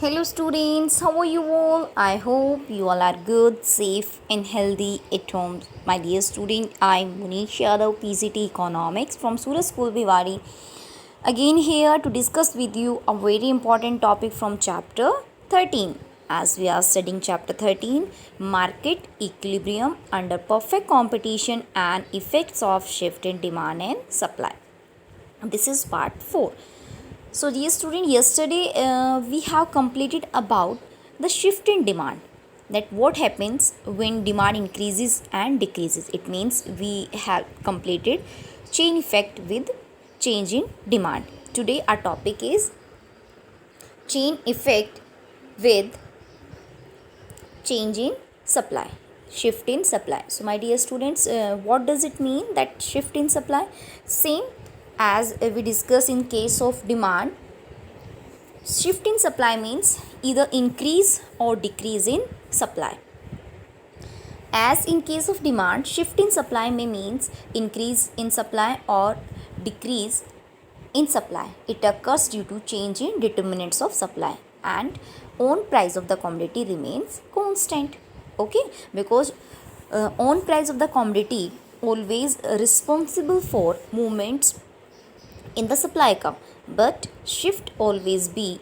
Hello students, how are you all? I hope you all are good, safe and healthy at home. My dear student, I'm Munish Yadav, PCT Economics from Suraj School Bhiwadi. Again here to discuss with you a very important topic from chapter 13. As we are studying chapter 13, market equilibrium under perfect competition and effects of shift in demand and supply. This is part 4. So, dear student, yesterday we have completed about the shift in demand. That what happens when demand increases and decreases. It means we have completed chain effect with change in demand. Today our topic is chain effect with change in supply. Shift in supply. So, my dear students, what does it mean that shift in supply? Same as we discuss in case of demand. Shift in supply means either increase or decrease in supply. As in case of demand, shift in supply may means increase in supply or decrease in supply. It occurs due to change in determinants of supply and own price of the commodity remains constant. Okay, because own price of the commodity always responsible for movements in the supply curve, but shift always be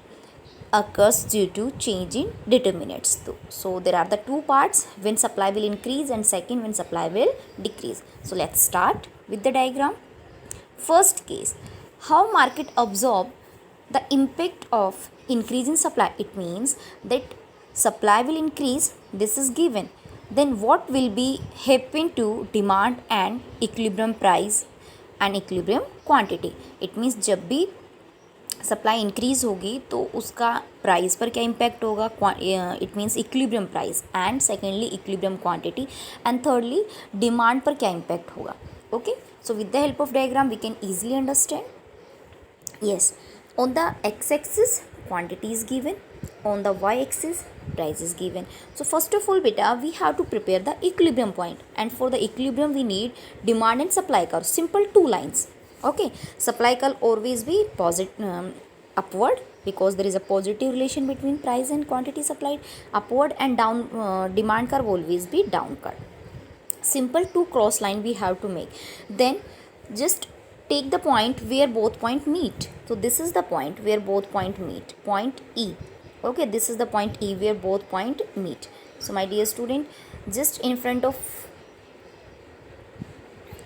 occurs due to change in determinants too. So there are the two parts, when supply will increase and second when supply will decrease. So let's start with the diagram. First case, how market absorb the impact of increase in supply. It means that supply will increase, this is given, then what will be happen to demand and equilibrium price and equilibrium quantity. It means जब भी supply increase होगी तो उसका price पर क्या impact होगा, it means equilibrium price and secondly equilibrium quantity and thirdly demand पर क्या इम्पैक्ट होगा. Okay, so with the help of diagram we can easily understand. Yes, on the x-axis quantity is given, on the y-axis price is given. So first of all beta, we have to prepare the equilibrium point, and for the equilibrium we need demand and supply curve. Simple two lines. Okay, supply curve always be positive, upward, because there is a positive relation between price and quantity supplied, upward, and down, demand curve always be downward. Simple two cross line we have to make. Then just take the point where both point meet. So this is the point where both point meet, point E. Okay, this is the point E where both point meet. So my dear student, just in front of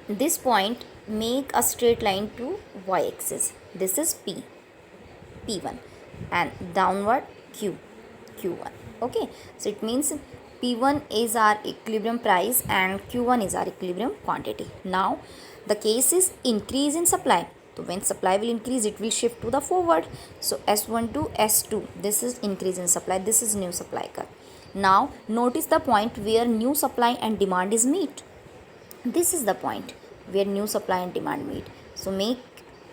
this point make a straight line to y-axis. This is P1 and downward Q1. Okay, so it means P1 is our equilibrium price and Q1 is our equilibrium quantity. Now the case is increase in supply. So when supply will increase, it will shift to the forward. So S1 to S2, this is increase in supply, this is new supply curve. Now notice the point where new supply and demand is meet. This is the point where new supply and demand meet. So make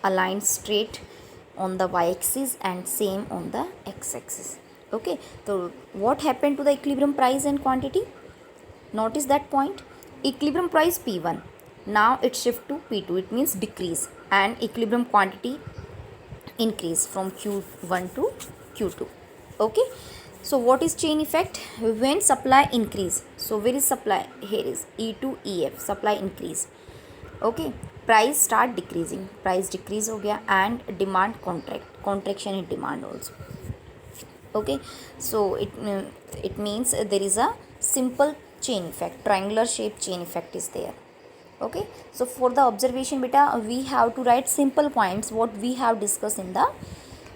a line straight on the y-axis and same on the x-axis. Okay, so what happened to the equilibrium price and quantity? Notice that point, equilibrium price P1, now it shift to P2, it means decrease, and equilibrium quantity increase from Q1 to Q2. Okay, so what is chain effect when supply increase? So where is supply? Here is E to EF, supply increase. Okay, price start decreasing, price decrease हो गया, and demand contraction in demand also. Okay, so it means there is a simple chain effect, triangular shape chain effect is there. Okay, so for the observation beta, we have to write simple points what we have discussed in the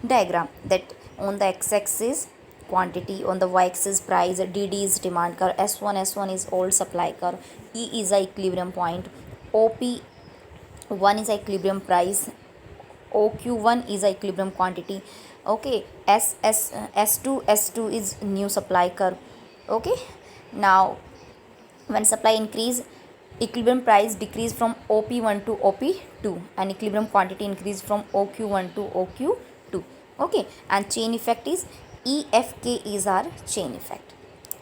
diagram, that on the x-axis quantity, on the y-axis price, DD is demand curve, S1 is old supply curve, E is a equilibrium point, OP1 is a equilibrium price, OQ1 is a equilibrium quantity. Okay, S2 is new supply curve. Okay, now when supply increase, equilibrium price decrease from OP1 to OP2 and equilibrium quantity increase from OQ1 to OQ2. Okay, and chain effect is EFK is our chain effect.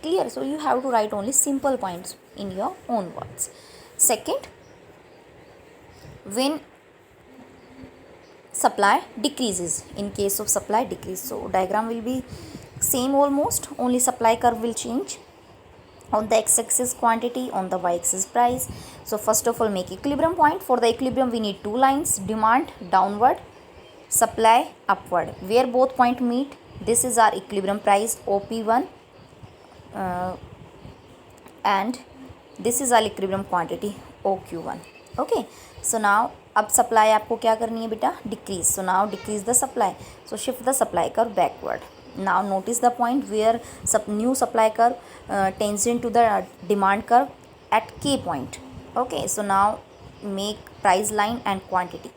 Clear? So you have to write only simple points in your own words. Second, when supply decreases, in case of supply decrease, so diagram will be same almost, only supply curve will change. On the x-axis quantity, on the y-axis price. So first of all, make equilibrium point. For the equilibrium we need two lines, demand downward, supply upward. Where both point meet, this is our equilibrium price OP1, and this is our equilibrium quantity OQ1. Okay, so now अब supply आपको क्या करनी है बेटा, decrease. So now decrease the supply, so shift the supply curve backward. Now notice the point where new supply curve tangent to the demand curve at K point. Okay, so now make price line and quantity.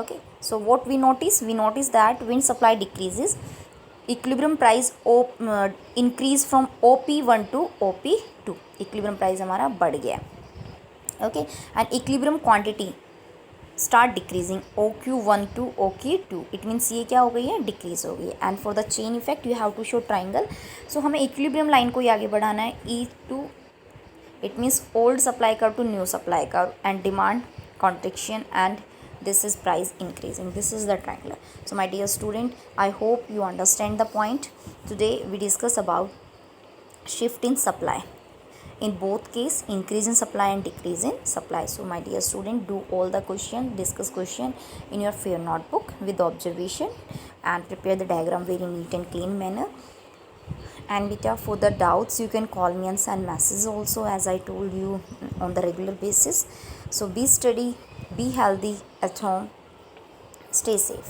Okay, so what we notice that when supply decreases, equilibrium price increase from OP1 to OP2. equilibrium price हमारा बढ़ गया. Okay, and equilibrium quantity start decreasing OQ1 to OQ2. It means ये क्या हो गई है, decrease हो गई है. And for the chain effect you have to show triangle. So हमें इक्विलिब्रियम लाइन को ही आगे बढ़ाना है. E2, it means old supply curve to new supply curve and demand contraction and this is price increasing. This is the triangular. So my dear student, I hope you understand the point. Today we discuss about shift in supply. In both case, increase in supply and decrease in supply. So my dear student, do all the question, discuss question in your fair notebook with observation and prepare the diagram very neat and clean manner. And beta, for the doubts you can call me and send messages also, as I told you, on the regular basis. So be steady, be healthy at home, stay safe.